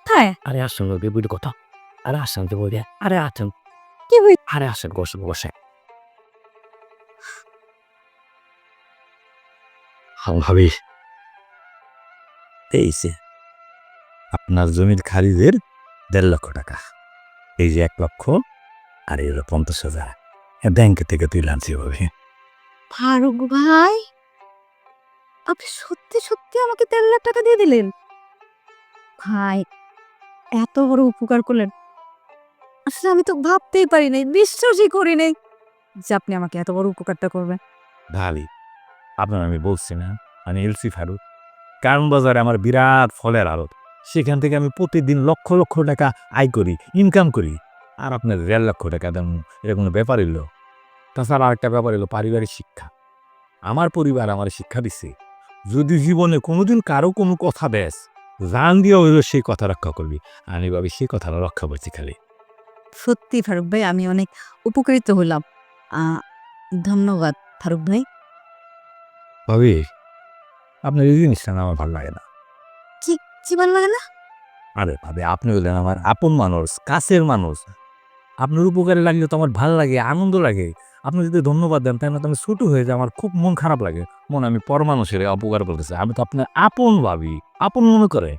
খায় আরে আসুন বেবুর কথা। আরে আসেন তো বলিয়া। আরে আসেন। কি হই আরে আসেন বসেন বসেন। ভাবি এই যে আপনার জমির খারিজের ১.৫ লক্ষ টাকা। এই যে ১ লক্ষ আর এই হলো ৫০,০০০ ব্যাংক থেকে তুলে আনছি ভাবি। ফারুক ভাই, আপনি সত্যি সত্যি আমাকে ১.৫ লাখ টাকা দিয়ে দিলেন? ভাই, এত বড় উপকার করলেন। আসলে আমি তো ভাবতেই পারি নাই, বিশ্বাসই করি নাই যে আপনি আমাকে এত বড় উপকারটা করবেন। ভাবি আপনার আমি বলছি না আমি এলসি ফারুক। কারণ বাজারে আমার বিরাট ফলের আড়ত। সেখান থেকে আমি প্রতিদিন লক্ষ লক্ষ টাকা আয় করি, ইনকাম করি। আর আপনার ১.৫ লক্ষ টাকা দেন এটা কোনো ব্যাপার হইলো? তাছাড়া আরেকটা ব্যাপার হলো পারিবারিক শিক্ষা। আমার পরিবার আমার শিক্ষা দিছে যদি জীবনে কোনোদিন কারো কোনো কথা দেস জান দিয়ে হইলো সেই কথা রক্ষা করবি। আমি ভাবি সেই কথাটা রক্ষা করছি খালি। সত্যি ফারুক ভাই, আমি অনেক উপকৃত হলাম। আ ধন্যবাদ ফারুক ভাই। ভাবি আপনার এই জিনিসটা না আমার ভালো লাগে না। কি কি ভালো লাগে না? আরে ভাবি আপনি হইলেন আমার আপন মানুষ, কাছের মানুষ। আপনার উপকারে লাগলে তো আমার ভাল লাগে, আনন্দ লাগে। আপনি যদি ধন্যবাদ দেন তাহলে তো আমি ছোট হয়ে যাই, আমার খুব মন খারাপ লাগে। মনে হয় আমি পর মানুষের অপকার করতেছি। আমি তো আপনার আপন ভাবি, আপন মনে করে।